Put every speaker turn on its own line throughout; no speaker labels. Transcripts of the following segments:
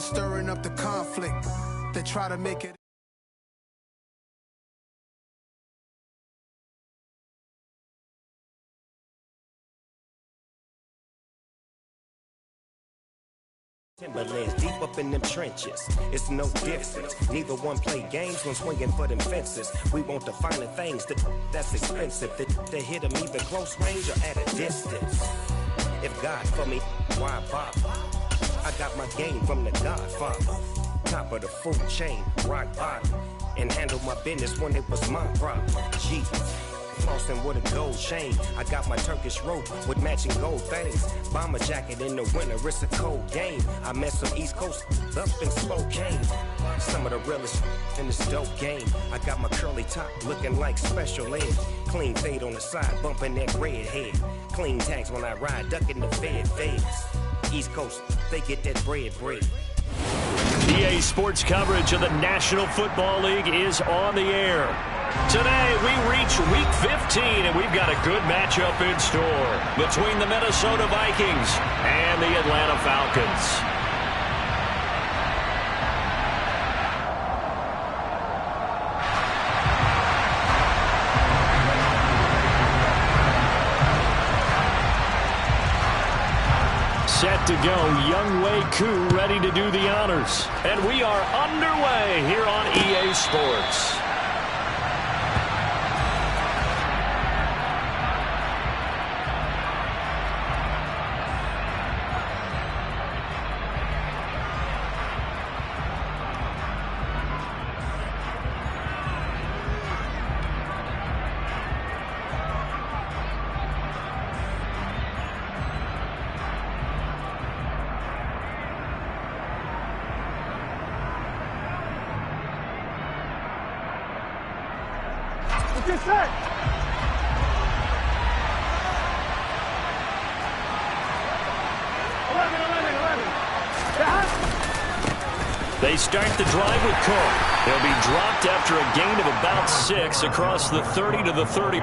stirring up the conflict. They try to make it.
Timberlands deep up in them trenches. It's no difference. Neither one play games when swinging for them fences. We want the finer things that's expensive. That hit them either close range or at a distance. If God for me, why bother? I got my game from the Godfather. Top of the food chain, rock bottom. And handle my business when it was my problem. G. Flossing with a gold chain. I got my Turkish rope with matching gold things. Bomber jacket in the winter, it's a cold game. I met some East Coast up in Spokane. Some of the realest in this dope game. I got my curly top looking like special ed. Clean fade on the side, bumping that red head. Clean tags when I ride, ducking the feds. East Coast, they get that bread.
EA Sports coverage of the National Football League is on the air. Today, we reach Week 15, and we've got a good matchup in store between the Minnesota Vikings and the Atlanta Falcons. Set to go, Younghoe Koo ready to do the honors. And we are underway here on EA Sports.
Get set!
They start the drive with Cook. They'll be dropped after a gain of about 6 across the 30 to the 30.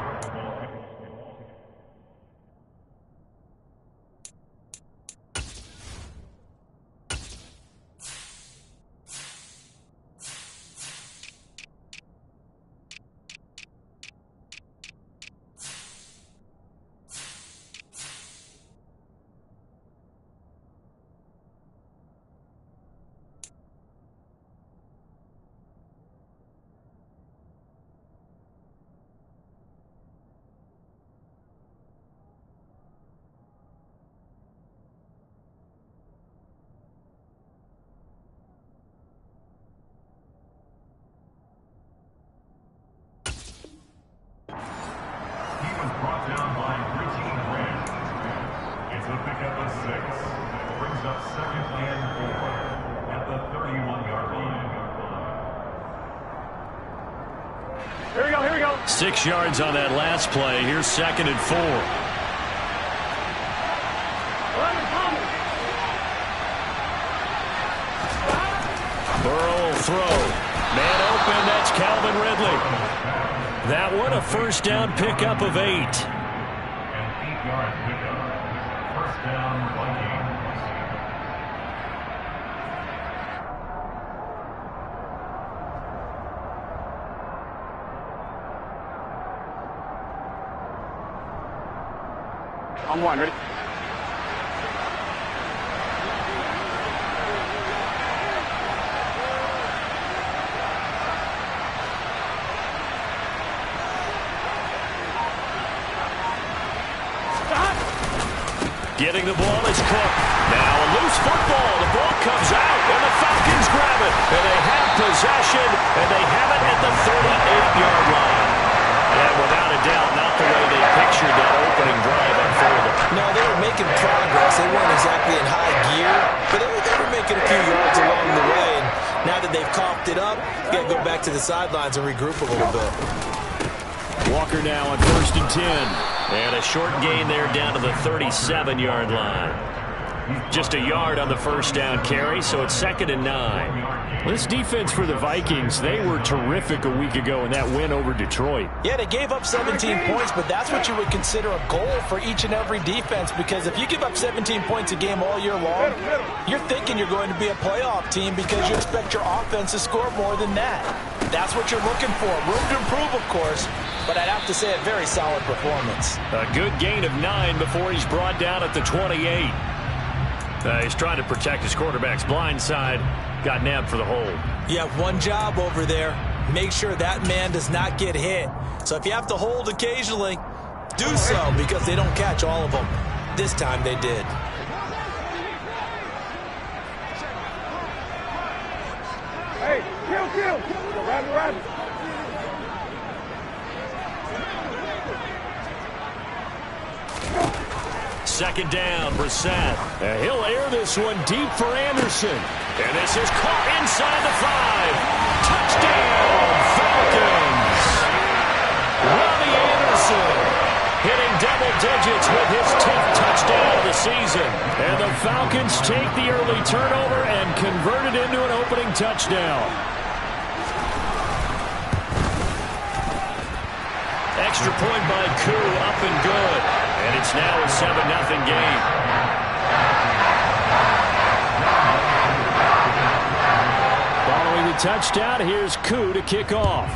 Brings up 2nd and 4 at the 31-yard line.
Here we go.
6 yards on that last play. Here's 2nd and 4. Burrow will throw. Man open, that's Calvin Ridley. That one a first down pickup of 8.
And 8-yard pickup. First down, Vikings.
On one, ready?
Getting the ball is Cook. Now a loose football. The ball comes out, and the Falcons grab it. And they have possession, and they have it at the 38-yard line. And without a doubt, not the way they pictured that opening drive unfolded.
No, they were making progress. They weren't exactly in high gear, but they were making a few yards along the way. And now that they've coughed it up, you got to go back to the sidelines and regroup a little bit.
Walker now on 1st and 10. And a short gain there down to the 37-yard line. Just a yard on the first down carry, so it's 2nd and 9.
This defense for the Vikings, they were terrific a week ago in that win over Detroit.
Yeah, they gave up 17 points, but that's what you would consider a goal for each and every defense, because if you give up 17 points a game all year long, you're thinking you're going to be a playoff team because you expect your offense to score more than that. That's what you're looking for. Room to improve, of course, but I'd have to say a very solid performance.
A good gain of 9 before he's brought down at the 28. He's trying to protect his quarterback's blind side. Got nabbed for the hold.
You have one job over there. Make sure that man does not get hit. So if you have to hold occasionally, do so, because they don't catch all of them. This time they did.
Hey, kill. Rabbit.
2nd down, Brissett. He'll air this one deep for Anderson. And this is caught inside the 5. Touchdown, Falcons! Robbie Anderson hitting double digits with his 10th touchdown of the season. And the Falcons take the early turnover and convert it into an opening touchdown. Extra point by Koo, up and good. And it's now a 7-0 game.
Following the touchdown, here's Koo to kick off.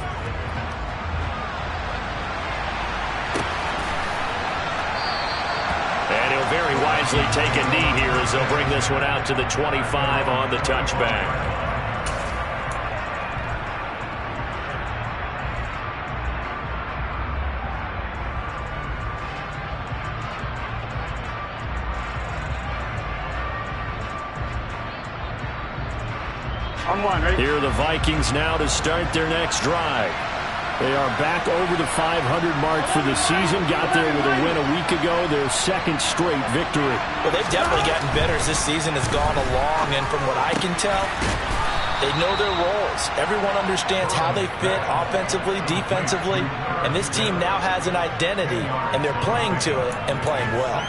And he'll very wisely take a knee here as they'll bring this one out to the 25 on the touchback. Here are the Vikings now to start their next drive.
They are back over the 500 mark for the season. Got there with a win a week ago, their 2nd straight victory.
Well, they've definitely gotten better as this season has gone along, and from what I can tell, they know their roles. Everyone understands how they fit offensively, defensively, and this team now has an identity, and they're playing to it and playing well.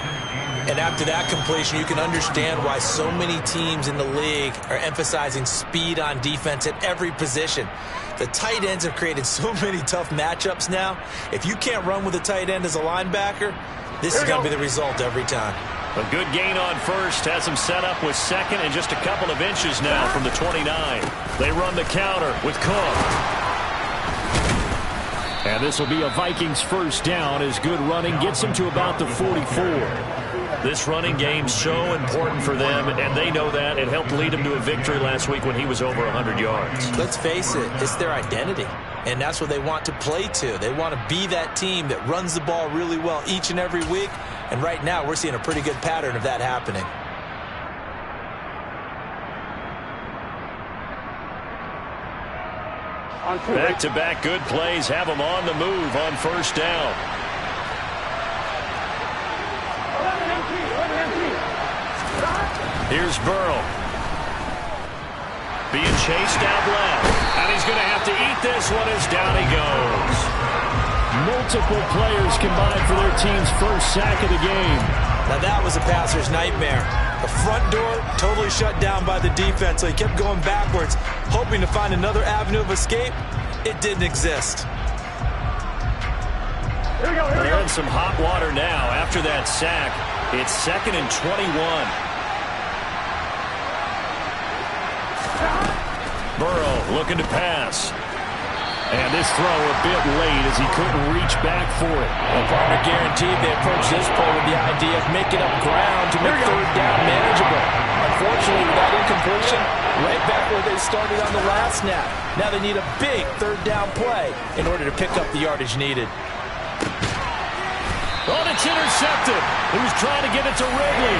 And after that completion, you can understand why so many teams in the league are emphasizing speed on defense at every position. The tight ends have created so many tough matchups now. If you can't run with a tight end as a linebacker, this is going to be the result every time.
A good gain on first. Has him set up with 2nd and just a couple of inches now from the 29. They run the counter with Cook.
And this will be a Vikings first down as good running gets them to about the 44.
This running game's so important for them, and they know that. It helped lead them to a victory last week when he was over 100 yards.
Let's face it, it's their identity, and that's what they want to play to. They want to be that team that runs the ball really well each and every week, and right now we're seeing a pretty good pattern of that happening.
Back-to-back good plays have them on the move on first down. Here's Burrow. Being chased out left. And he's going to have to eat this one as down he goes.
Multiple players combined for their team's first sack of the game.
Now that was a passer's nightmare. The front door totally shut down by the defense, so he kept going backwards, hoping to find another avenue of escape. It didn't exist.
They're in some hot water now after that sack. It's 2nd and 21. Burrow looking to pass. And this throw a bit late as he couldn't reach back for it.
Well, partner guaranteed they approach this play with the idea of making up ground to make 3rd down manageable. Unfortunately, with that incompletion, right back where they started on the last snap. Now they need a big 3rd down play in order to pick up the yardage needed.
Oh, it's intercepted. He was trying to get it to Ridley.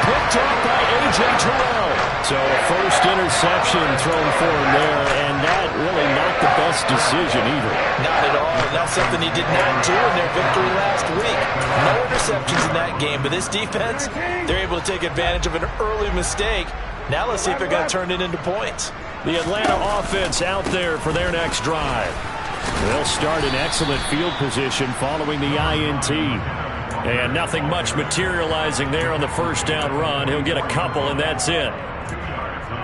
Picked up by A.J. Terrell.
So a first interception thrown for him there, and that really not the best decision either.
Not at all, and that's something he did not do in their victory last week. No interceptions in that game, but this defense, they're able to take advantage of an early mistake. Now let's see if they're going to turn it into points.
The Atlanta offense out there for their next drive.
They'll start in excellent field position following the INT. And nothing much materializing there on the first down run. He'll get a couple, and that's it.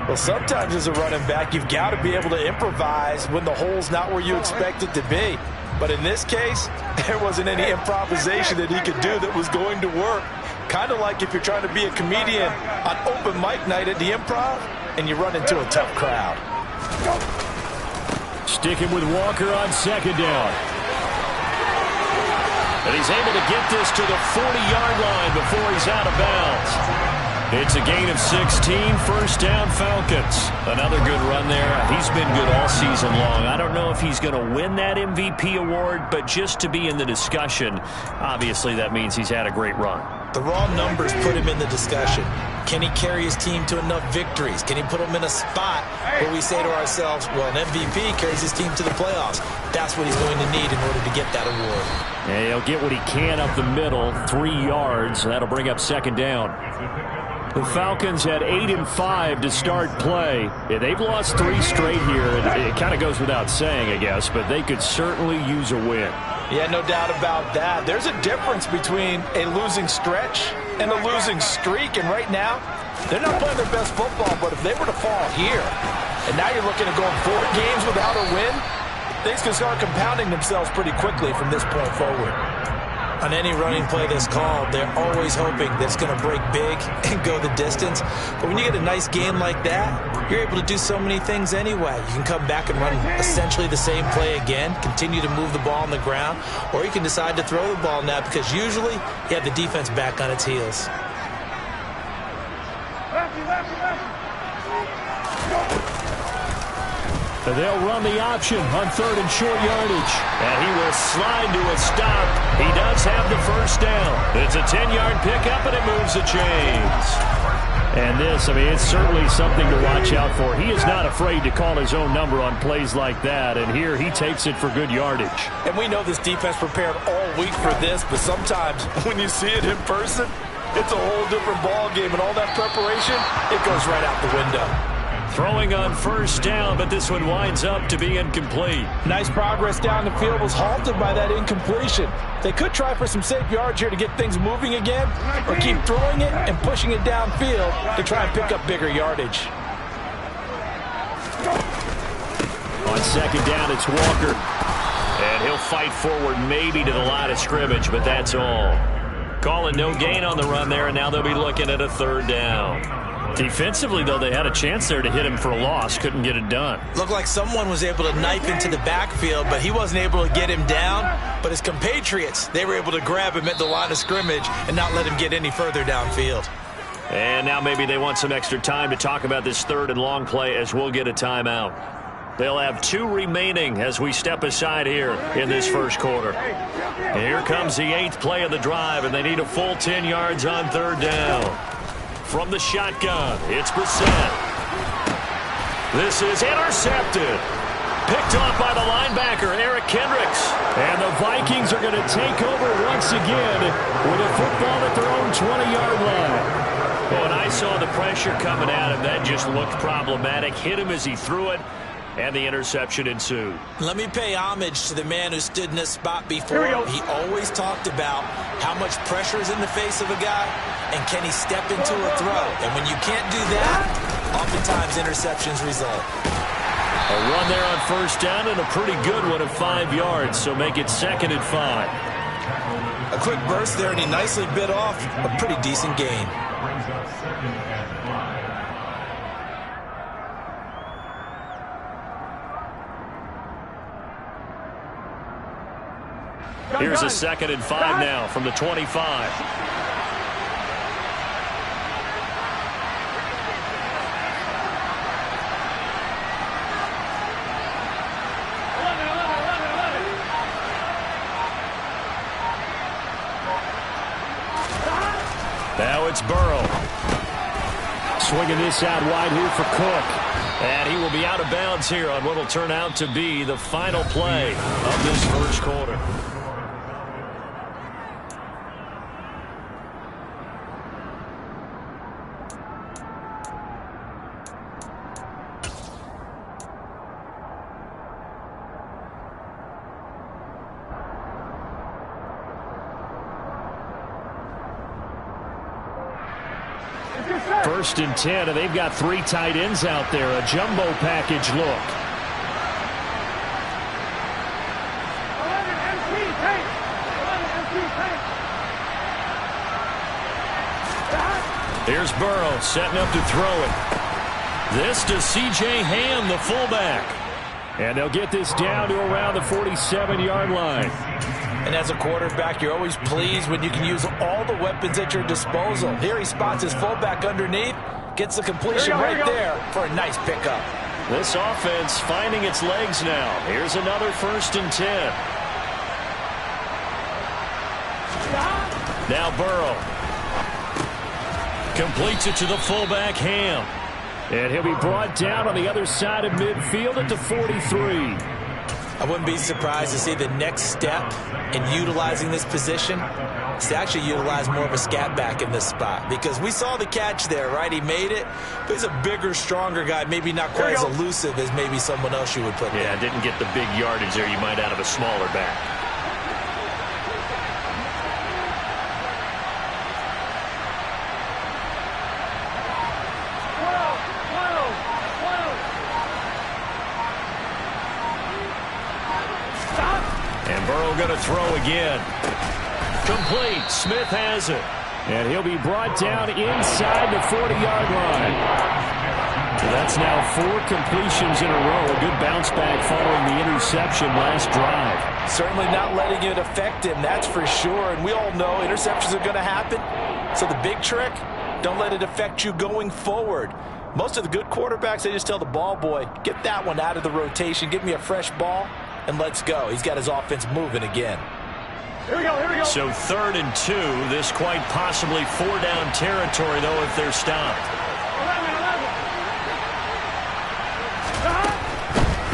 Well, sometimes as a running back, you've got to be able to improvise when the hole's not where you expect it to be. But in this case, there wasn't any improvisation that he could do that was going to work. Kind of like if you're trying to be a comedian on open mic night at the Improv and you run into a tough crowd.
Sticking with Walker on second down. And he's able to get this to the 40-yard line before he's out of bounds. It's a gain of 16, first down Falcons. Another good run there. He's been good all season long. I don't know if he's going to win that MVP award, but just to be in the discussion, obviously that means he's had a great run.
The raw numbers put him in the discussion. Can he carry his team to enough victories? Can he put them in a spot where we say to ourselves, well, an MVP carries his team to the playoffs. That's what he's going to need in order to get that award.
And he'll get what he can up the middle, 3 yards. That'll bring up second down. The Falcons had 8 and 5 to start play. Yeah, they've lost 3 straight here. It kind of goes without saying, I guess, but they could certainly use a win.
Yeah, no doubt about that. There's a difference between a losing stretch and a losing streak, and right now, they're not playing their best football, but if they were to fall here, and now you're looking at going 4 games without a win, things can start compounding themselves pretty quickly from this point forward. On any running play that's called, they're always hoping that it's going to break big and go the distance. But when you get a nice game like that, you're able to do so many things anyway. You can come back and run essentially the same play again, continue to move the ball on the ground, or you can decide to throw the ball now because usually you have the defense back on its heels.
They'll run the option on 3rd and short yardage. And he will slide to a stop. He does have the first down. It's a 10-yard pickup, and it moves the chains. And this, I mean, it's certainly something to watch out for. He is not afraid to call his own number on plays like that. And here he takes it for good yardage.
And we know this defense prepared all week for this, but sometimes when you see it in person, it's a whole different ball game. And all that preparation, it goes right out the window.
Throwing on first down, but this one winds up to be incomplete.
Nice progress down the field was halted by that incompletion. They could try for some safe yards here to get things moving again, or keep throwing it and pushing it downfield to try and pick up bigger yardage.
On second down, it's Walker. And he'll fight forward maybe to the line of scrimmage, but that's all. Calling no gain on the run there, and now they'll be looking at a 3rd down. Defensively, though, they had a chance there to hit him for a loss. Couldn't get it done.
Looked like someone was able to knife into the backfield, but he wasn't able to get him down. But his compatriots, they were able to grab him at the line of scrimmage and not let him get any further downfield.
And now maybe they want some extra time to talk about this 3rd and long play as we'll get a timeout. They'll have 2 remaining as we step aside here in this first quarter. And here comes the 8th play of the drive, and they need a full 10 yards on 3rd down. From the shotgun, it's Brissett. This is intercepted. Picked off by the linebacker, Eric Kendricks. And the Vikings are going to take over once again with a football at their own 20-yard line. Well, when I saw the pressure coming at him, that just looked problematic. Hit him as he threw it, and the interception ensued.
Let me pay homage to the man who stood in this spot before. He always talked about how much pressure is in the face of a guy, and can he step into a throw. And when you can't do that, oftentimes interceptions result.
A run there on first down, and a pretty good one of 5 yards, so make it 2nd and 5.
A quick burst there, and he nicely bit off a pretty decent gain.
Brings up 2nd and 5.
Here's a 2nd and 5 now from the 25. Now it's Burrow. Swinging this out wide here for Cook. And he will be out of bounds here on what will turn out to be the final play of this first quarter. 1st and 10, and they've got 3 tight ends out there. A jumbo package look. Here's Burrow setting up to throw it. This to C.J. Ham, the fullback. And they'll get this down to around the 47-yard line.
And as a quarterback, you're always pleased when you can use all the weapons at your disposal. Here he spots his fullback underneath, gets the completion right there for a nice pickup.
This offense finding its legs now. Here's another 1st and 10. Now Burrow completes it to the fullback, Ham. And he'll be brought down on the other side of midfield at the 43.
I wouldn't be surprised to see the next step in utilizing this position is to actually utilize more of a scat back in this spot, because we saw the catch there, right? He made it, but he's a bigger, stronger guy, maybe not quite as elusive as maybe someone else you would put there.
Yeah, didn't get the big yardage there you might out of a smaller back. And Burrow going to throw again. Complete. Smith has it. And he'll be brought down inside the 40-yard line. So that's now 4 completions in a row. A good bounce back following the interception last drive.
Certainly not letting it affect him, that's for sure. And we all know interceptions are going to happen. So the big trick, don't let it affect you going forward. Most of the good quarterbacks, they just tell the ball boy, get that one out of the rotation, give me a fresh ball, and let's go. He's got his offense moving again.
Here we go, here we go.
So 3rd and 2. This quite possibly 4-down territory, though, if they're stopped.
11.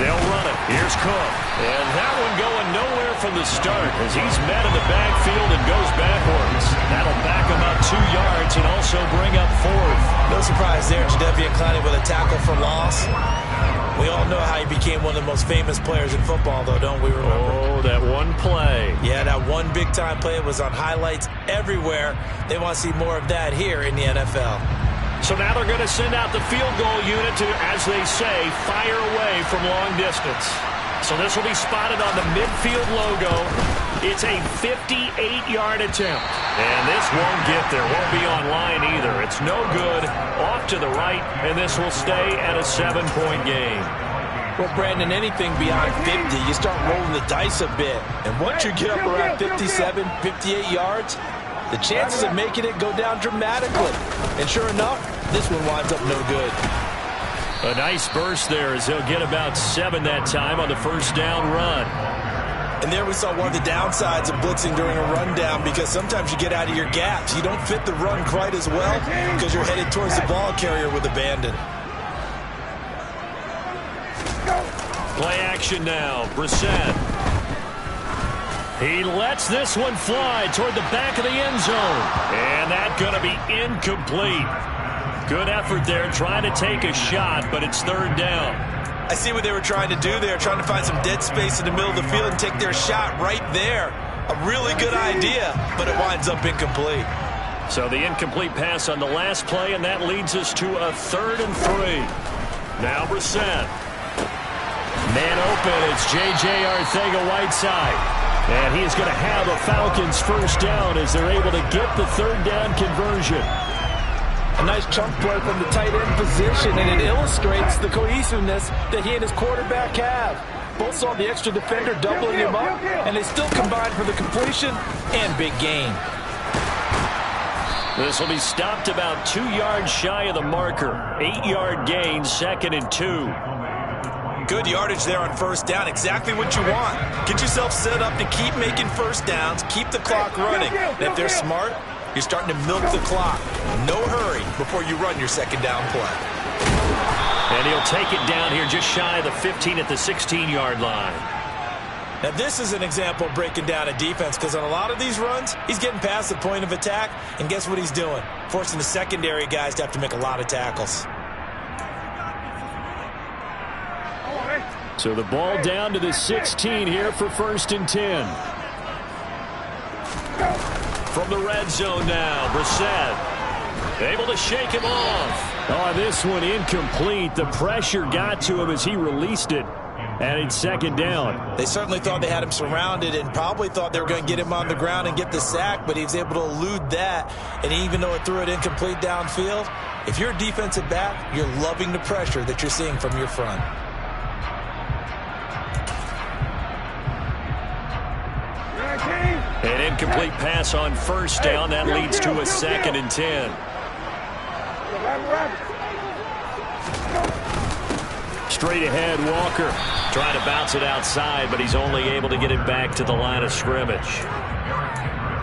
They'll run it. Here's Cook. And that one going nowhere from the start as he's met in the backfield and goes backwards. That'll back him up 2 yards and also bring up 4th.
No surprise there, Jadeveon Clowney with a tackle for loss. We all know how he became one of the most famous players in football, though, don't we remember?
Oh, that one play.
Yeah, that one big-time play was on highlights everywhere. They want to see more of that here in the NFL.
So now they're going to send out the field goal unit to, as they say, fire away from long distance. So this will be spotted on the midfield logo. It's a 58-yard attempt. And this won't get there. Won't be online either. It's no good. Off to the right, and this will stay at a 7-point game.
Well, Brandon, anything beyond 50, you start rolling the dice a bit. And once you get up around 57, 58 yards, the chances of making it go down dramatically. And sure enough, this one winds up no good.
A nice burst there as he'll get about 7 that time on the 1st down run.
And there we saw one of the downsides of blitzing during a rundown, because sometimes you get out of your gaps. You don't fit the run quite as well because you're headed towards the ball carrier with abandon.
Play action now. Brissett. He lets this one fly toward the back of the end zone. And that's going to be incomplete. Good effort there, trying to take a shot, but it's 3rd down.
I see what they were trying to do there, trying to find some dead space in the middle of the field and take their shot right there. A really good idea, but it winds up incomplete.
So the incomplete pass on the last play, and that leads us to a 3rd and 3. Now Brissett. Man open, it's J.J. Arcega-Whiteside. And he is going to have a Falcons 1st down as they're able to get the 3rd down conversion.
A nice chunk play from the tight end position, and it illustrates the cohesiveness that he and his quarterback have. Both saw the extra defender doubling him up, and they still combined for the completion and big gain.
This will be stopped about 2 yards shy of the marker. 8-yard gain, 2nd and 2.
Good yardage there on 1st down. Exactly what you want. Get yourself set up to keep making 1st downs, keep the clock running. And if they're smart, you're starting to milk the clock. No hurry before you run your 2nd down play.
And he'll take it down here just shy of the 15 at the 16-yard line.
Now this is an example of breaking down a defense, because on a lot of these runs, he's getting past the point of attack, and guess what he's doing? Forcing the secondary guys to have to make a lot of tackles.
So the ball down to the 16 here for 1st and 10. From the red zone now, Brissett. Able to shake him off.
Oh, this one incomplete. The pressure got to him as he released it. And it's second down.
They certainly thought they had him surrounded and probably thought they were going to get him on the ground and get the sack, but he was able to elude that. And even though it threw it incomplete downfield, if you're a defensive back, you're loving the pressure that you're seeing from your front.
An incomplete pass on first down. That leads to a 2nd and 10. Straight ahead, Walker. Trying to bounce it outside, but he's only able to get it back to the line of scrimmage.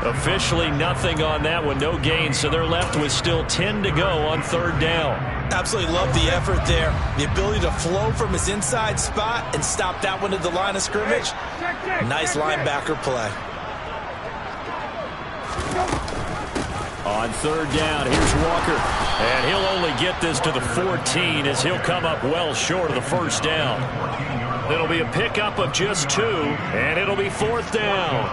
Officially nothing on that one, no gain, so they're left with still 10 to go on 3rd down.
Absolutely love the effort there. The ability to flow from his inside spot and stop that one at the line of scrimmage. Nice linebacker play.
On 3rd down, here's Walker.
And he'll only get this to the 14 as he'll come up well short of the 1st down. It'll be a pickup of just 2, and it'll be 4th down.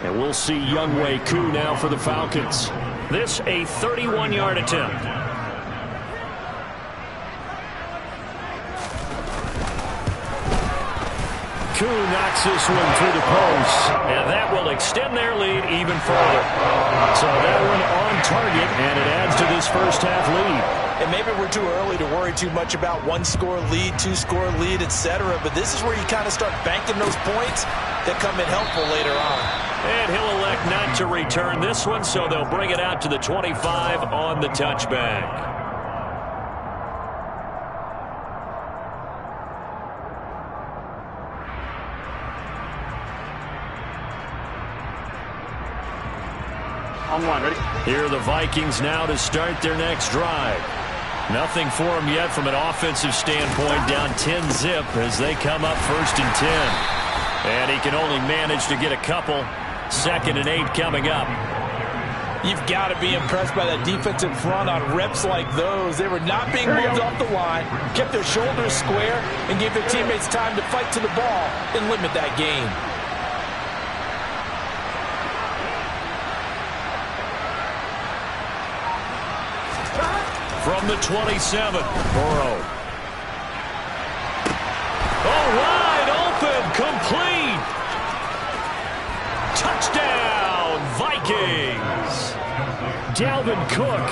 And we'll see Younghoe Koo now for the Falcons.
This a 31-yard attempt.
Koo knocks this one through the post.
And that will extend their lead even further.
So that one on target, and it adds to this first half lead.
And maybe we're too early to worry too much about 1-score lead, 2-score lead, etc. But this is where you kind of start banking those points that come in helpful later on.
And he'll elect not to return this one, so they'll bring it out to the 25 on the touchback.
Ready?
Here are the Vikings now to start their next drive. Nothing for them yet from an offensive standpoint, down 10-zip as they come up 1st and 10. And he can only manage to get a couple. 2nd and 8 coming up.
You've got to be impressed by that defensive front on reps like those. They were not being moved off the line, kept their shoulders square, and gave their teammates time to fight to the ball and limit that gain.
From the 27, Burrow. Oh, wide open, complete. Touchdown, Vikings.
Dalvin Cook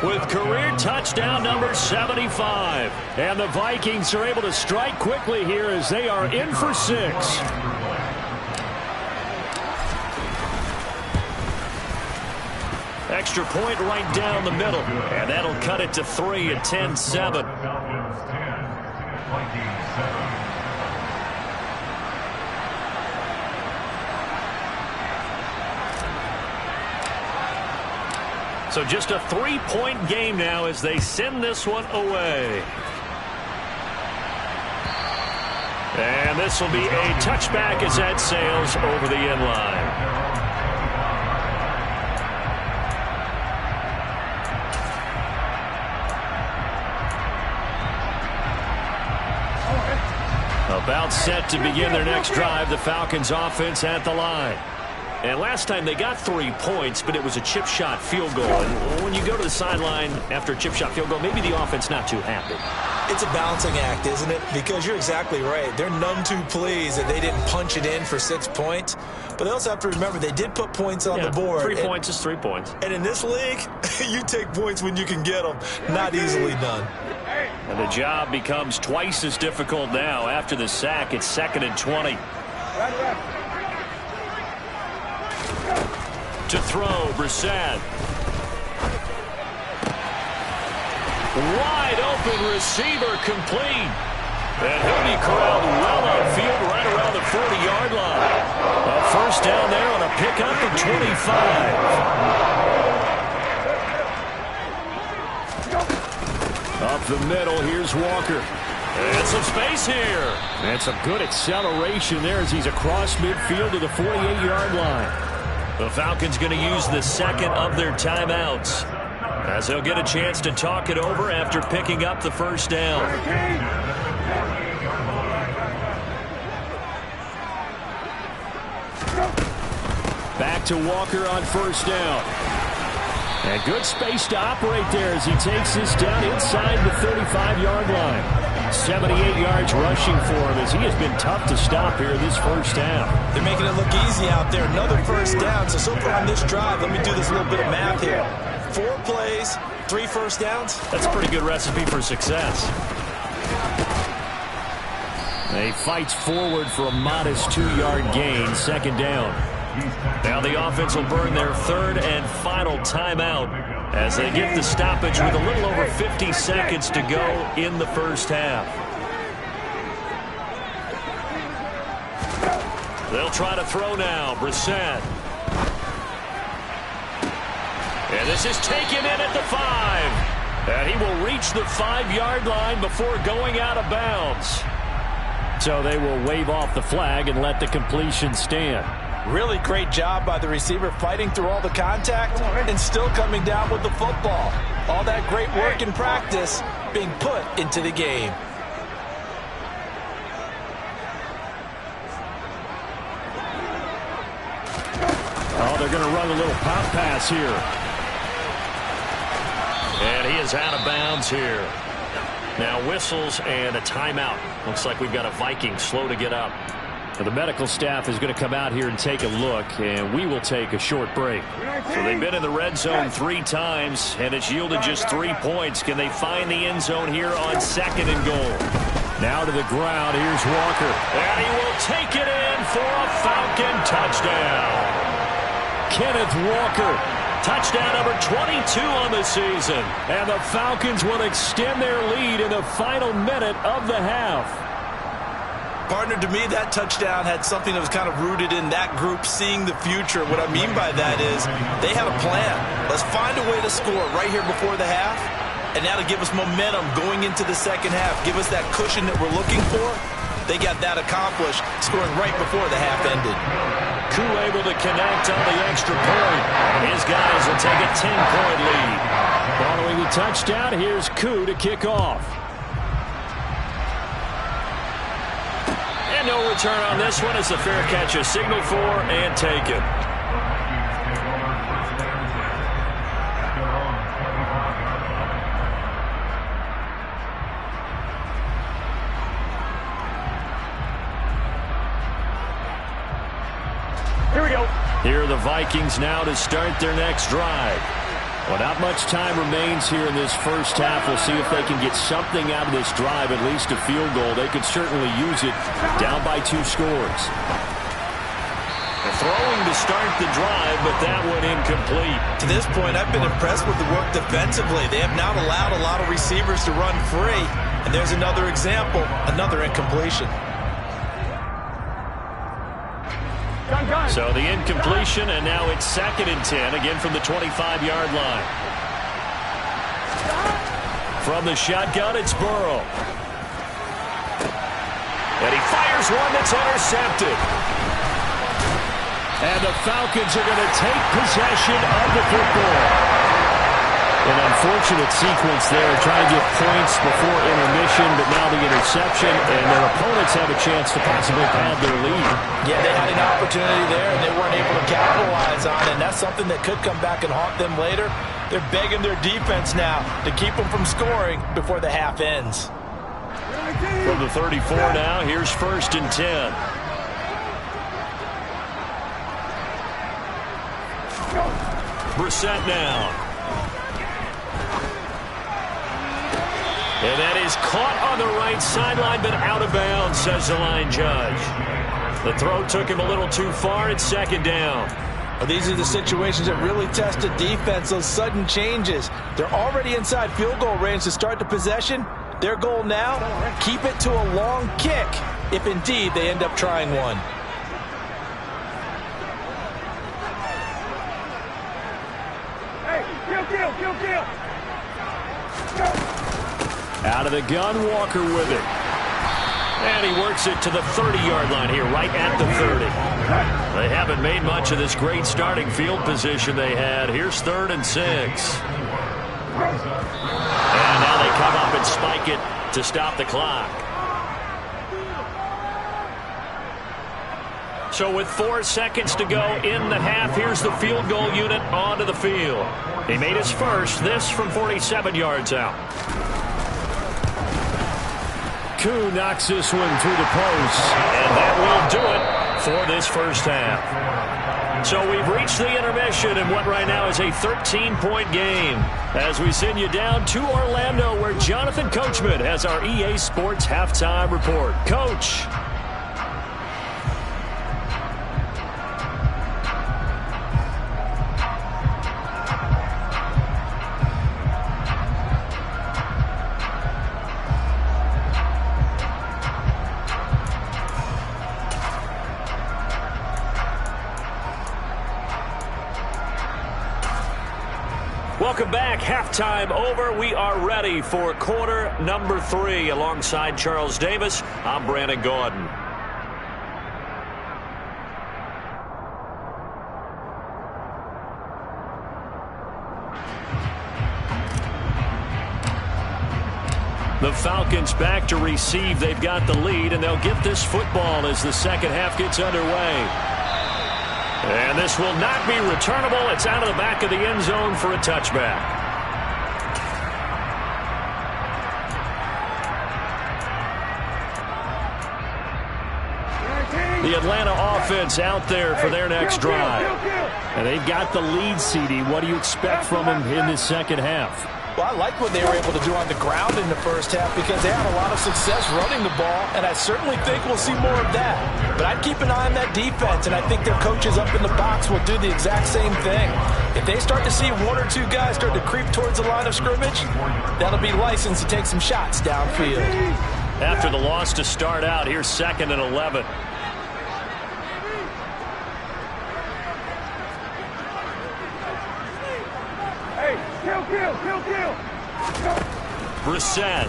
with career touchdown number 75.
And the Vikings are able to strike quickly here as they are in for 6.
Extra point right down the middle. And that'll cut it to 3 at 10-7. So just a 3-point game now as they send this one away. And this will be a touchback as that sails over the end line. About set to begin their next drive, the Falcons offense at the line. And last time they got 3 points, but it was a chip shot field goal. And when you go to the sideline after a chip shot field goal, maybe the offense not too happy.
It's a balancing act, isn't it? Because you're exactly right. They're none too pleased that they didn't punch it in for 6 points. But they also have to remember they did put points on the board.
3 points is 3 points.
And in this league, you take points when you can get them. Not easily done.
And the job becomes twice as difficult now. After the sack, it's 2nd and 20. To throw, Brissett. Wide open receiver complete. And he'll be corralled well upfield right around the 40-yard line. A first down there on a pickup of 25.
Up the middle, here's Walker.
And some space here.
And some good acceleration there as he's across midfield to the 48-yard line.
The Falcons going to use the second of their timeouts as they'll get a chance to talk it over after picking up the first down. Back to Walker on first down. And good space to operate there as he takes this down inside the 35-yard line. 78 yards rushing for him as he has been tough to stop here this first half.
They're making it look easy out there. Another first down. So far on this drive, let me do this little bit of math here. 4 plays, 3 first downs.
That's a pretty good recipe for success. He fights forward for a modest 2-yard gain, second down. Now the offense will burn their third and final timeout as they get the stoppage with a little over 50 seconds to go in the first half. They'll try to throw now. Brissett. And this is taken in at the 5. And he will reach the 5-yard line before going out of bounds. So they will wave off the flag and let the completion stand.
Really great job by the receiver fighting through all the contact and still coming down with the football. All that great work in practice being put into the game.
Oh, they're going to run a little pop pass here. And he is out of bounds here. Now whistles and a timeout. Looks like we've got a Viking slow to get up. Now the medical staff is going to come out here and take a look, and we will take a short break. So they've been in the red zone 3 times, and it's yielded just 3 points. Can they find the end zone here on second and goal? Now to the ground. Here's Walker. And he will take it in for a Falcon touchdown. Kenneth Walker. Touchdown number 22 on the season. And the Falcons will extend their lead in the final minute of the half.
Partner, to me, that touchdown had something that was kind of rooted in that group seeing the future. What I mean by that is they had a plan. Let's find a way to score right here before the half. And now to give us momentum going into the second half. Give us that cushion that we're looking for. They got that accomplished, scoring right before the half ended.
Koo able to connect on the extra point. His guys will take a 10-point lead. Following the touchdown, here's Koo to kick off. And no return on this one as the fair catch is signaled for and taken.
Here we go.
Here are the Vikings now to start their next drive. Well, not much time remains here in this first half. We'll see if they can get something out of this drive, at least a field goal. They could certainly use it down by 2 scores. Throwing to start the drive, but that one incomplete.
To this point, I've been impressed with the work defensively. They have not allowed a lot of receivers to run free. And there's another example, another incompletion.
So the incompletion, and now it's 2nd and 10, again from the 25-yard line. From the shotgun, it's Burrow. And he fires one that's intercepted. And the Falcons are going to take possession of the football. An unfortunate sequence there, trying to get points before intermission, but now the interception, and their opponents have a chance to possibly pad their lead.
Yeah, they had an opportunity there, and they weren't able to capitalize on it, and that's something that could come back and haunt them later. They're begging their defense now to keep them from scoring before the half ends.
From the 34 now, here's 1st and 10. Brissett now. And that is caught on the right sideline, but out of bounds, says the line judge. The throw took him a little too far. It's 2nd down.
Well, these are the situations that really test the defense, those sudden changes. They're already inside field goal range to start the possession. Their goal now, keep it to a long kick, if indeed they end up trying one.
Hey, kill.
Out of the gun, Walker with it. And he works it to the 30-yard line here, right at the 30. They haven't made much of this great starting field position they had. Here's 3rd and 6. And now they come up and spike it to stop the clock. So with 4 seconds to go in the half, here's the field goal unit onto the field. He made his first, this from 47 yards out. Koo knocks this one through the post, and that will do it for this first half. So we've reached the intermission in what right now is a 13-point game as we send you down to Orlando where Jonathan Coachman has our EA Sports Halftime Report. Coach. Welcome back. Halftime over. We are ready for quarter number 3. Alongside Charles Davis, I'm Brandon Gaudin. The Falcons back to receive. They've got the lead, and they'll get this football as the second half gets underway. And this will not be returnable. It's out of the back of the end zone for a touchback. The Atlanta offense out there for their next drive. And they've got the lead, CD. What do you expect from them in this second half?
Well, I like what they were able to do on the ground in the first half because they had a lot of success running the ball, and I certainly think we'll see more of that. But I'd keep an eye on that defense, and I think their coaches up in the box will do the exact same thing. If they start to see 1 or 2 guys start to creep towards the line of scrimmage, that'll be licensed to take some shots downfield.
After the loss to start out, here's 2nd and 11. Brissett.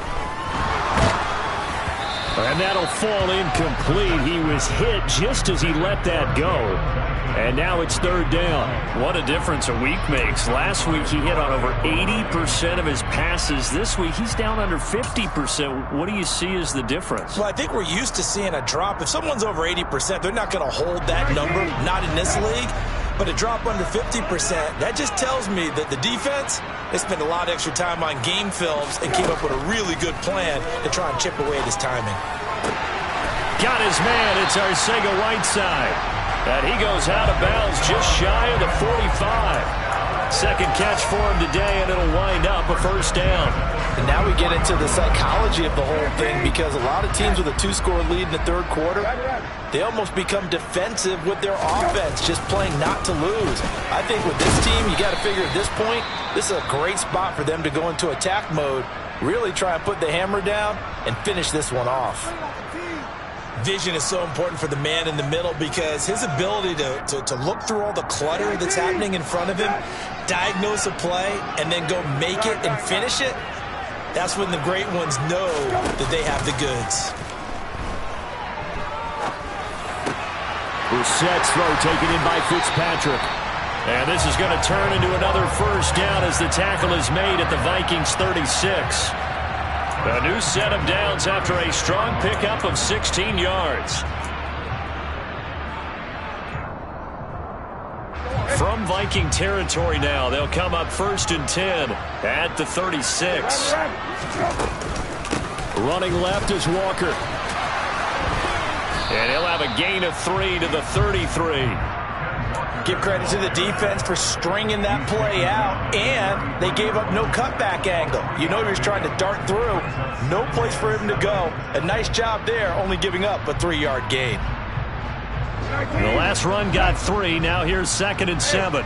And that'll fall incomplete. He was hit just as he let that go. And now it's 3rd down. What a difference a week makes. Last week he hit on over 80% of his passes. This week he's down under 50%. What do you see as the difference?
Well, I think we're used to seeing a drop. If someone's over 80%, they're not going to hold that number, not in this league. But a drop under 50%, that just tells me that the defense, they spent a lot of extra time on game films and came up with a really good plan to try and chip away at his timing.
Got his man. It's Arcega-Whiteside. And he goes out of bounds just shy of the 45. Second catch for him today, and it'll wind up a first down.
And now we get into the psychology of the whole thing because a lot of teams with a 2-score lead in the 3rd quarter, they almost become defensive with their offense, just playing not to lose. I think with this team, you got to figure at this point, this is a great spot for them to go into attack mode, really try and put the hammer down and finish this one off. Vision is so important for the man in the middle because his ability to look through all the clutter that's happening in front of him, diagnose a play, and then go make it and finish it, that's when the great ones know that they have the goods.
Brissett's throw taken in by Fitzpatrick. And this is going to turn into another first down as the tackle is made at the Vikings 36. A new set of downs after a strong pickup of 16 yards. From Viking territory now, they'll come up 1st and 10 at the 36. Running left is Walker. And he'll have a gain of 3 to the 33.
Give credit to the defense for stringing that play out, and they gave up no cutback angle. You know he was trying to dart through. No place for him to go. A nice job there, only giving up a 3-yard gain.
The last run got 3. Now here's 2nd and 7.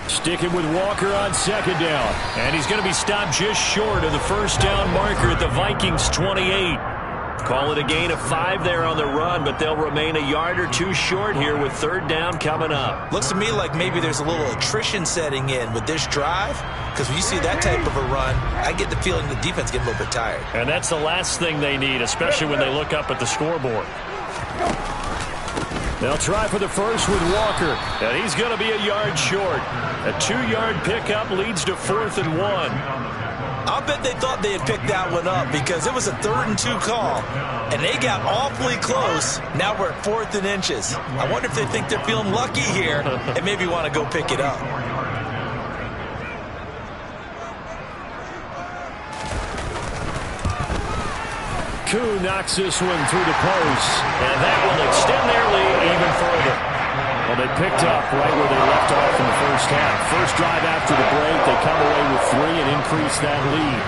Sticking with Walker on 2nd down. And he's going to be stopped just short of the first down marker at the Vikings 28. Call it a gain of 5 there on the run, but they'll remain a yard or 2 short here with 3rd down coming up.
Looks to me like maybe there's a little attrition setting in with this drive, because when you see that type of a run, I get the feeling the defense getting a little bit tired.
And that's the last thing they need, especially when they look up at the scoreboard. They'll try for the first with Walker, and he's going to be a yard short. A 2-yard pickup leads to 4th and 1.
I'll bet they thought they had picked that one up because it was a 3rd and 2 call, and they got awfully close. Now we're at 4th and inches. I wonder if they think they're feeling lucky here and maybe want to go pick it up.
Koo knocks this one through the post, and that will extend their lead even further. Well, they picked up right where they left off in the first half. First drive after the break, they come away with 3 and increase that lead.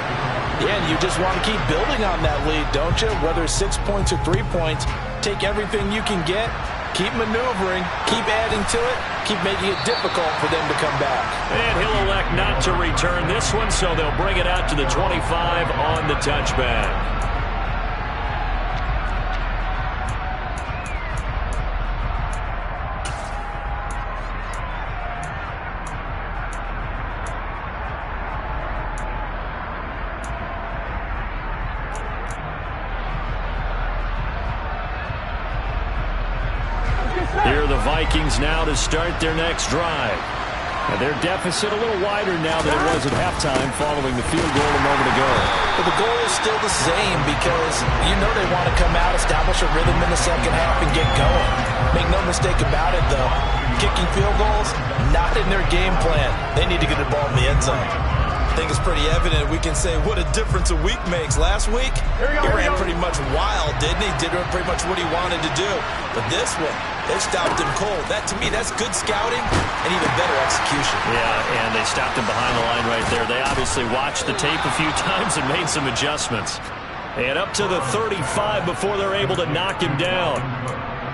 Yeah, and you just want to keep building on that lead, don't you? Whether it's 6 points or 3 points, take everything you can get, keep maneuvering, keep adding to it, keep making it difficult for them to come back.
And he'll elect not to return this one, so they'll bring it out to the 25 on the touchback. Here are the Vikings now to start their next drive. And their deficit a little wider now than it was at halftime following the field goal a moment ago.
But the goal is still the same because you know they want to come out, establish a rhythm in the second half, and get going. Make no mistake about it, though. Kicking field goals, not in their game plan. They need to get the ball in the end zone. I think it's pretty evident we can say what a difference a week makes. Last week, he ran pretty much wild, didn't he? Did pretty much what he wanted to do. But this one, they stopped him cold. That, to me, that's good scouting and even better execution.
Yeah, and they stopped him behind the line right there. They obviously watched the tape a few times and made some adjustments. And up to the 35 before they're able to knock him down.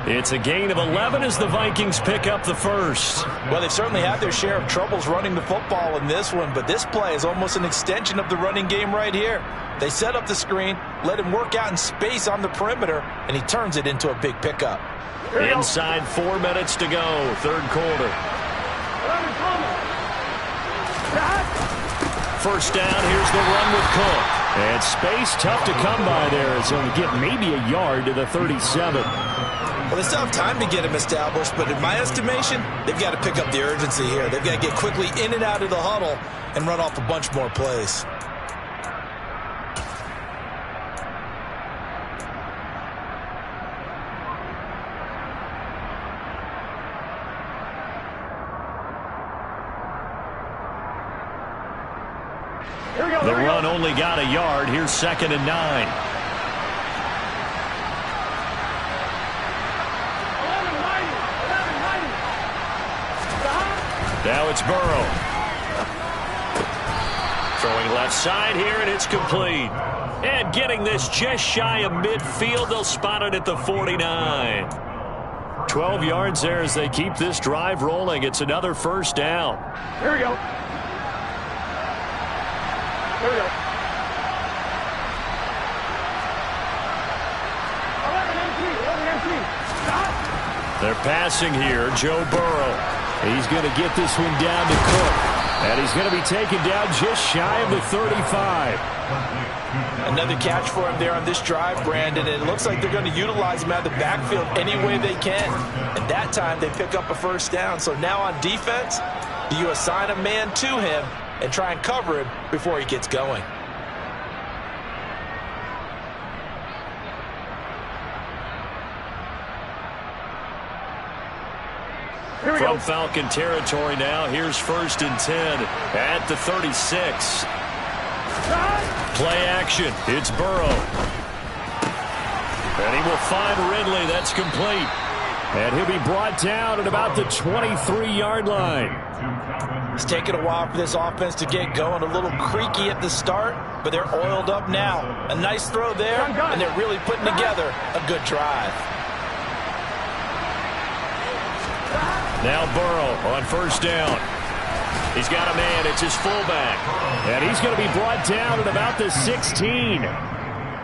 It's a gain of 11 as the Vikings pick up the first.
Well, they've certainly had their share of troubles running the football in this one, but this play is almost an extension of the running game right here. They set up the screen, let him work out in space on the perimeter, and he turns it into a big pickup.
Inside 4 minutes to go, third quarter. First down, here's the run with Cook. And space tough to come by there as he'll get maybe a yard to the 37.
Well, they still have time to get him established, but in my estimation, they've got to pick up the urgency here. They've got to get quickly in and out of the huddle and run off a bunch more plays.
The run only got a yard. Here's 2nd and 9. Now it's Burrow. Throwing left side here, and it's complete. And getting this just shy of midfield, they'll spot it at the 49. 12 yards there as they keep this drive rolling. It's another first down.
Here we go. Here we go. 11 MC. Stop.
They're passing here. Joe Burrow. He's going to get this one down to Cook. And he's going to be taken down just shy of the 35.
Another catch for him there on this drive, Brandon. And it looks like they're going to utilize him out of the backfield any way they can. And that time they pick up a first down. So now on defense, do you assign a man to him and try and cover him before he gets going?
From Falcon territory now, here's 1st and 10 at the 36. Play action. It's Burrow. And he will find Ridley. That's complete. And he'll be brought down at about the 23-yard line.
It's taken a while for this offense to get going. A little creaky at the start, but they're oiled up now. A nice throw there, and they're really putting together a good drive.
Now Burrow on first down. He's got a man. It's his fullback. And he's going to be brought down at about the 16.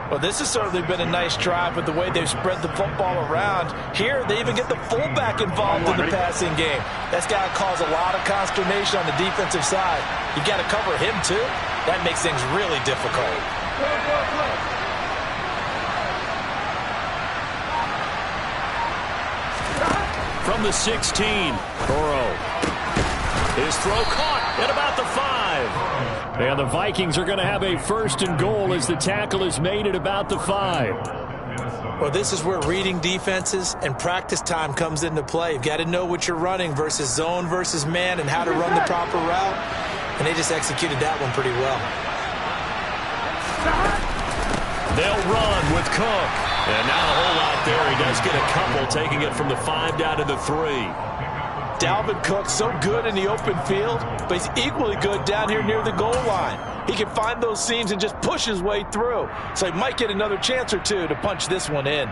Well, this has certainly been a nice drive with the way they've spread the football around. Here, they even get the fullback involved in the passing game. That's got to cause a lot of consternation on the defensive side. You got to cover him, too. That makes things really difficult.
From the 16, Burrow. His throw caught at about the 5. And the Vikings are going to have a 1st and goal as the tackle is made at about the 5.
Well, this is where reading defenses and practice time comes into play. You've got to know what you're running versus zone versus man and how to run the proper route. And they just executed that one pretty well.
They'll run with Cook. And not a whole lot there. He does get a couple, taking it from the 5 down to the 3.
Dalvin Cook, so good in the open field, but he's equally good down here near the goal line. He can find those seams and just push his way through. So he might get another chance or two to punch this one in.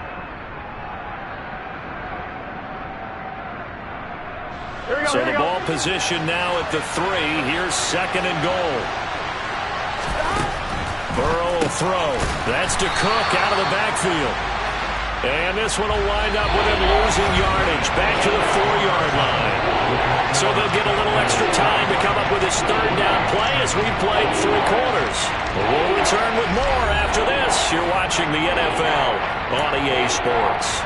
So the ball position now at the 3. Here's 2nd and goal. Burrow will throw. That's to Cook out of the backfield. And this one will wind up with him losing yardage back to the 4-yard line. So they'll get a little extra time to come up with his 3rd down play as we played 3 quarters. We'll return with more after this. You're watching the NFL on EA Sports.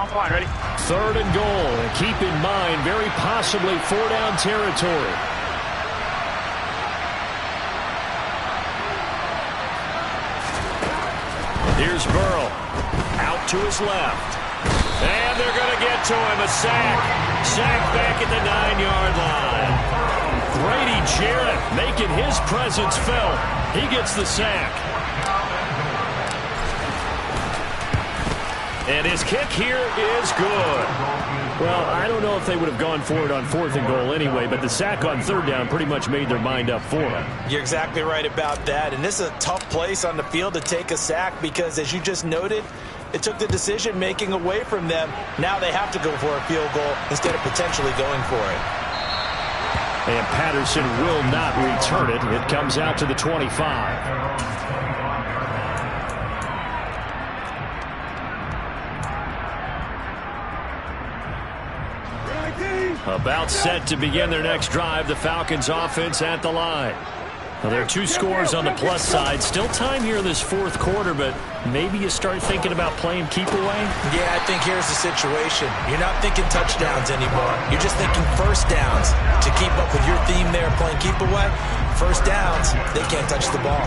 Fine, ready?
3rd and goal. And keep in mind, very possibly 4-down territory. Here's Burrow. Out to his left. And they're going to get to him. A sack. Sack back at the 9-yard line. Grady Jarrett making his presence felt. He gets the sack. And his kick here is good. Well, I don't know if they would have gone for it on 4th and goal anyway, but the sack on 3rd down pretty much made their mind up for him.
You're exactly right about that. And this is a tough place on the field to take a sack because, as you just noted, it took the decision-making away from them. Now they have to go for a field goal instead of potentially going for it.
And Patterson will not return it. It comes out to the 25. About set to begin their next drive. The Falcons offense at the line. Well, there are 2 scores on the plus side. Still time here in this 4th quarter, but maybe you start thinking about playing keep away?
Yeah, I think here's the situation. You're not thinking touchdowns anymore. You're just thinking 1st downs. To keep up with your theme there, playing keep away, 1st downs, they can't touch the ball.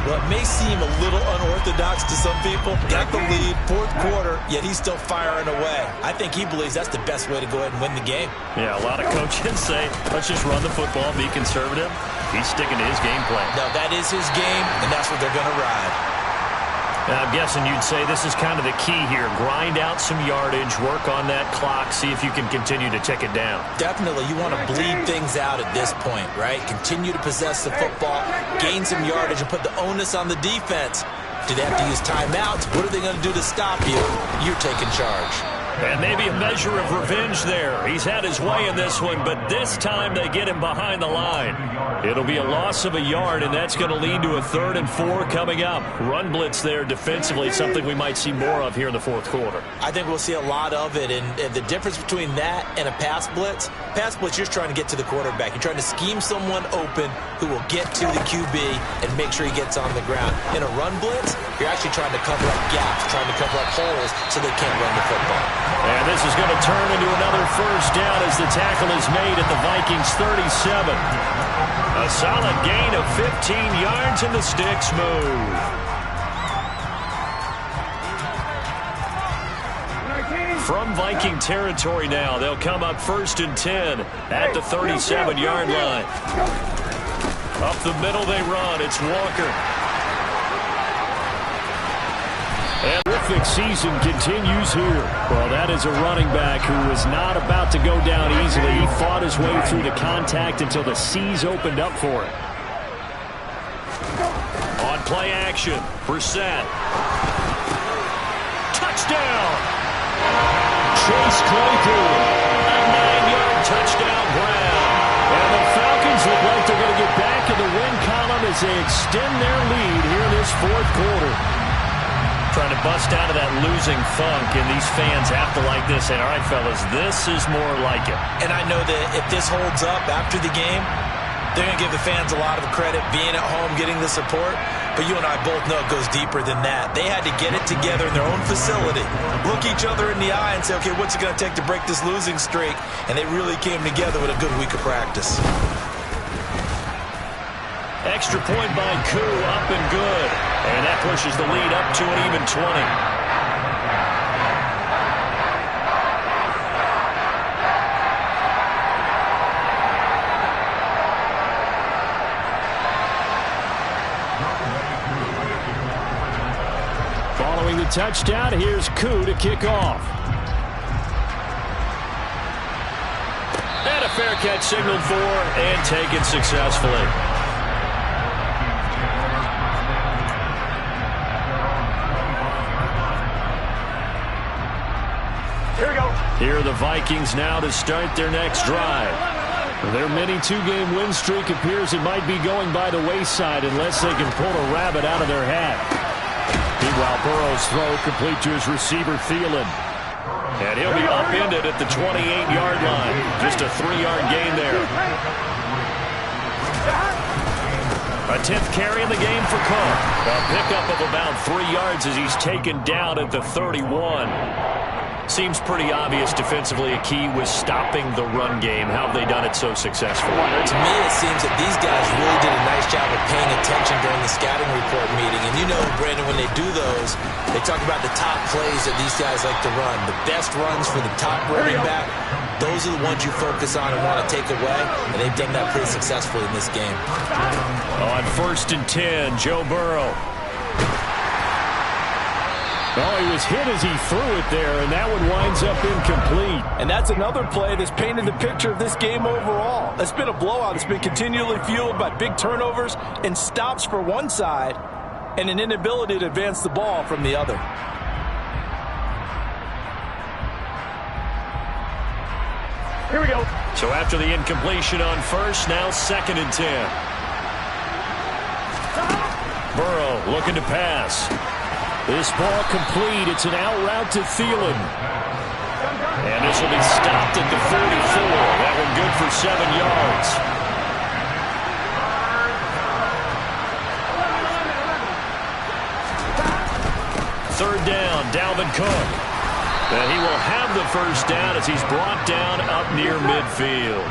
Well, it may seem a little unorthodox to some people. Got the lead, 4th quarter, yet he's still firing away. I think he believes that's the best way to go ahead and win the game.
Yeah, a lot of coaches say, let's just run the football, be conservative. He's sticking to his game plan.
No, that is his game, and that's what they're going to ride.
I'm guessing you'd say this is kind of the key here. Grind out some yardage, work on that clock, see if you can continue to tick it down.
Definitely. You want to bleed things out at this point, right? Continue to possess the football, gain some yardage, and put the onus on the defense. Do they have to use timeouts? What are they going to do to stop you? You're taking charge.
And maybe a measure of revenge there. He's had his way in this one, but this time they get him behind the line. It'll be a loss of a yard, and that's going to lead to a 3rd and 4 coming up. Run blitz there defensively, something we might see more of here in the 4th quarter.
I think we'll see a lot of it, and the difference between that and a pass blitz, you're just trying to get to the quarterback. You're trying to scheme someone open who will get to the QB and make sure he gets on the ground. In a run blitz, you're actually trying to cover up gaps, trying to cover up holes so they can't run the football.
And this is going to turn into another 1st down as the tackle is made at the Vikings 37. A solid gain of 15 yards and the sticks move. From Viking territory now, they'll come up 1st and 10 at the 37-yard line. Up the middle they run. It's Walker. And terrific season continues here. Well, that is a running back who was not about to go down easily. He fought his way through the contact until the seas opened up for him. On play action, Brissett. Touchdown! Chase Claypool. A 9-yard touchdown grab. And the Falcons look like they're going to get back in the win column as they extend their lead here in this 4th quarter. Trying to bust out of that losing funk, and these fans have to like this. And all right, fellas, this is more like it.
And I know that if this holds up after the game, they're going to give the fans a lot of credit being at home, getting the support. But you and I both know it goes deeper than that. They had to get it together in their own facility, look each other in the eye and say, okay, what's it going to take to break this losing streak? And they really came together with a good week of practice.
Extra point by Koo, up and good. And that pushes the lead up to an even 20. Following the touchdown, here's Koo to kick off. And a fair catch signaled for and taken successfully.
Here we go.
Here are the Vikings now to start their next drive. Their mini two-game win streak appears it might be going by the wayside unless they can pull a rabbit out of their hat. Meanwhile, Burrow's throw complete to his receiver, Thielen. And he'll be upended at the 28-yard line. Just a 3-yard gain there. A 10th carry in the game for Cook. A pickup of about 3 yards as he's taken down at the 31. Seems pretty obvious defensively a key was stopping the run game. How have they done it so successfully?
To me, it seems that these guys really did a nice job of paying attention during the scouting report meeting. And you know, Brandon, when they do those, they talk about the top plays that these guys like to run. The best runs for the top running back, those are the ones you focus on and want to take away. And they've done that pretty successfully in this game.
On 1st and 10, Joe Burrow. Well, he was hit as he threw it there, and that one winds up incomplete.
And that's another play that's painted the picture of this game overall. It's been a blowout. It's been continually fueled by big turnovers and stops for one side and an inability to advance the ball from the other.
Here we go.
So after the incompletion on 1st, now 2nd and 10. Burrow looking to pass. This ball complete. It's an out route to Thielen. And this will be stopped at the 44. That one good for 7 yards. Third down, Dalvin Cook. And he will have the first down as he's brought down up near midfield.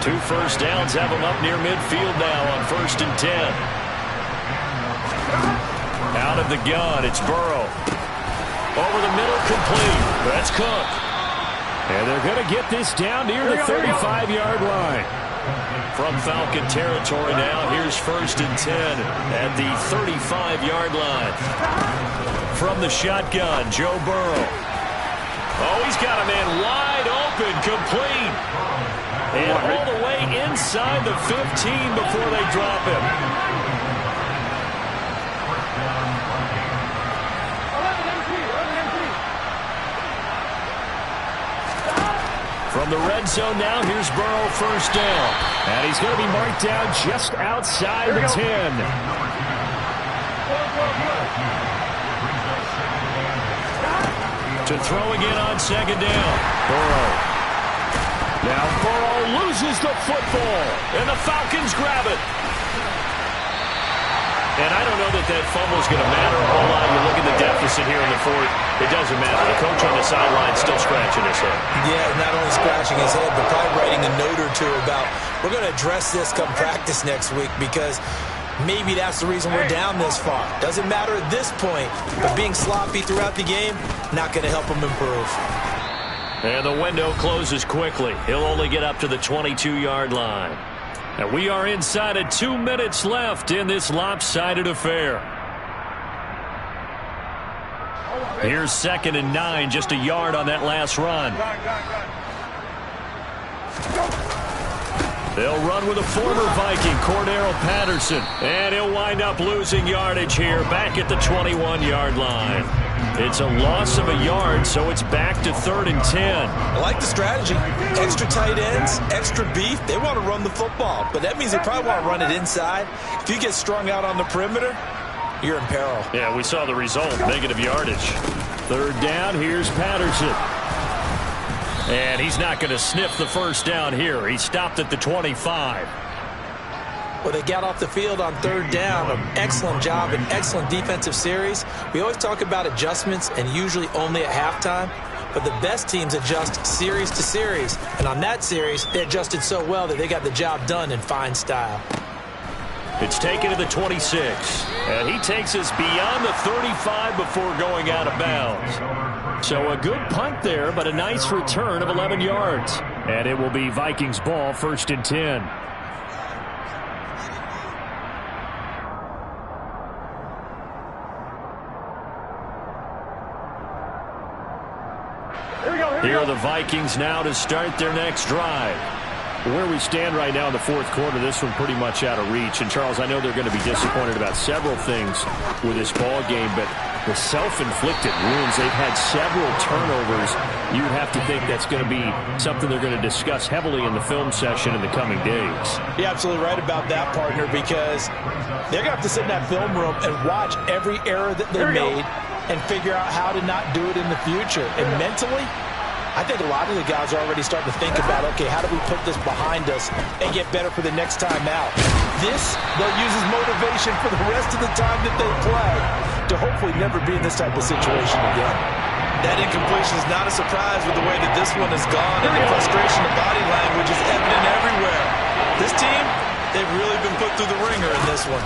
2 first downs have him up near midfield now on 1st and 10. Out of the gun, it's Burrow. Over the middle, complete. That's Cook. And they're going to get this down near the 35-yard line. From Falcon territory now, here's 1st and 10 at the 35-yard line. From the shotgun, Joe Burrow. Oh, he's got a man wide open, complete. And all the way inside the 15 before they drop him. From the red zone now, here's Burrow, 1st down. And he's going to be marked down just outside the 10. To throw again on 2nd down. Burrow. Now Burrow loses the football, and the Falcons grab it. And I don't know that that fumble is going to matter a whole lot. You look at the deficit here in the 4th. It doesn't matter. The coach on the sideline still scratching his head.
Yeah, not only scratching his head, but probably writing a note or two about, we're going to address this come practice next week because maybe that's the reason we're down this far. Doesn't matter at this point, but being sloppy throughout the game, not going to help him improve.
And the window closes quickly. He'll only get up to the 22-yard line. And we are inside of 2 minutes left in this lopsided affair. Here's 2nd and 9, just a yard on that last run. They'll run with a former Viking, Cordero Patterson. And he'll wind up losing yardage here, back at the 21-yard line. It's a loss of a yard, so it's back to 3rd and 10.
I like the strategy. Extra tight ends, extra beef. They want to run the football, but that means they probably want to run it inside. If you get strung out on the perimeter, you're in peril.
Yeah, we saw the result, negative yardage. 3rd down, here's Patterson. And he's not going to sniff the first down here. He stopped at the 25.
Well, they got off the field on third down. An excellent job, an excellent defensive series. We always talk about adjustments and usually only at halftime. But the best teams adjust series to series. And on that series, they adjusted so well that they got the job done in fine style.
It's taken to the 26. And he takes us beyond the 35 before going out of bounds. So a good punt there, but a nice return of 11 yards. And it will be Vikings ball, 1st and 10. Here are the Vikings now to start their next drive. Where we stand right now in the fourth quarter, this one pretty much out of reach. And, Charles, I know they're going to be disappointed about several things with this ball game, but the self-inflicted wounds, they've had several turnovers. You would have to think that's going to be something they're going to discuss heavily in the film session in the coming days.
You're absolutely right about that, partner, because they're going to have to sit in that film room and watch every error that they made and figure out how to not do it in the future. And mentally, I think a lot of the guys are already starting to think about, okay, how do we put this behind us and get better for the next time out? This, they'll use as motivation for the rest of the time that they play to hopefully never be in this type of situation again. That incompletion is not a surprise with the way that this one has gone, and the frustration of body language is evident everywhere. This team, they've really been put through the ringer in this one.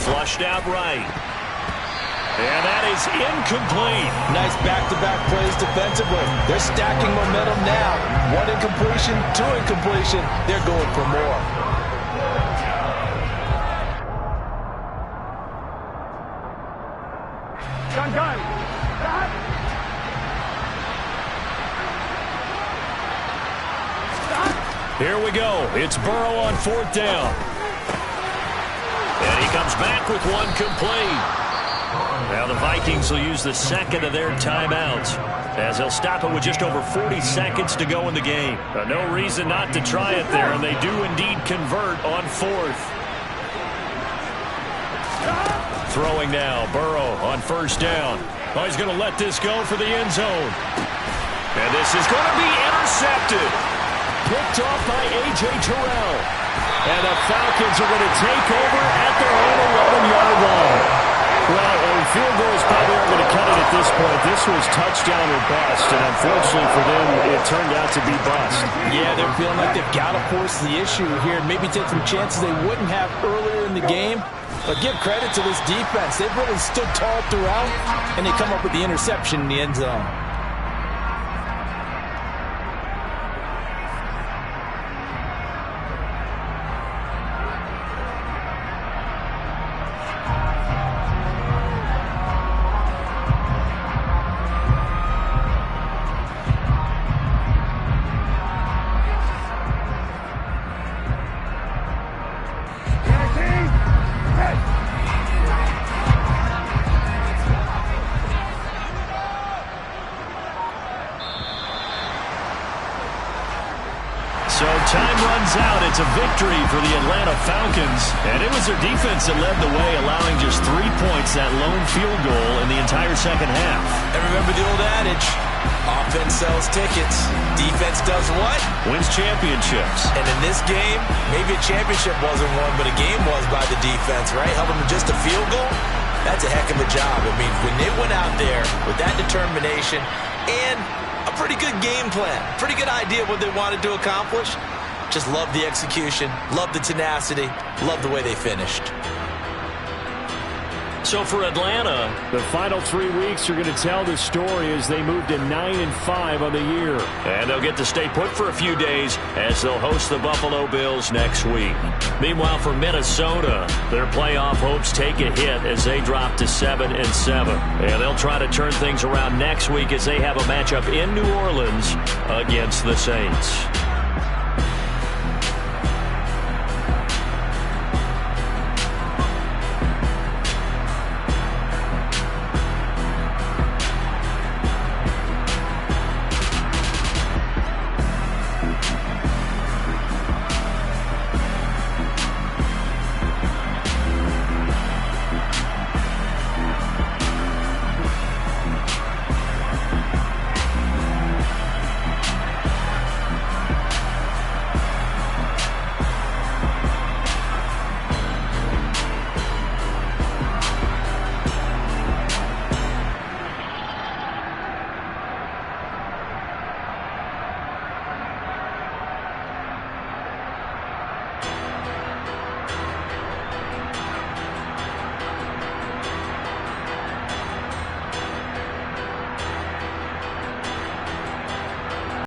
Flushed out right. And that is incomplete.
Nice back-to-back plays defensively. They're stacking momentum now. 1 incompletion, 2 incompletion. They're going for more.
Gun.
Here we go. It's Burrow on 4th down. And he comes back with 1 complete. Now the Vikings will use the second of their timeouts as they'll stop it with just over 40 seconds to go in the game. No reason not to try it there, and they do indeed convert on 4th. Throwing now, Burrow on 1st down. Oh, he's going to let this go for the end zone. And this is going to be intercepted. Picked off by A.J. Terrell. And the Falcons are going to take over at their own 11-yard line. Well, a field goal is probably not going to cut it at this point. This was touchdown or bust, and unfortunately for them, it turned out to be bust.
Yeah, they're feeling like they've got to force the issue here and maybe take some chances they wouldn't have earlier in the game. But give credit to this defense. They've really stood tall throughout, and they come up with the interception in the end zone.
Time runs out. It's a victory for the Atlanta Falcons. And it was their defense that led the way, allowing just 3 points, that lone field goal in the entire second half.
And remember the old adage, offense sells tickets. Defense does what?
Wins championships.
And in this game, maybe a championship wasn't won, but a game was by the defense, right? Helping them just a field goal? That's a heck of a job. I mean, when they went out there with that determination and a pretty good game plan, pretty good idea of what they wanted to accomplish, just love the execution, love the tenacity, love the way they finished.
So for Atlanta, the final 3 weeks are going to tell the story as they move to 9-5 on the year. And they'll get to stay put for a few days as they'll host the Buffalo Bills next week. Meanwhile, for Minnesota, their playoff hopes take a hit as they drop to 7-7. And they'll try to turn things around next week as they have a matchup in New Orleans against the Saints.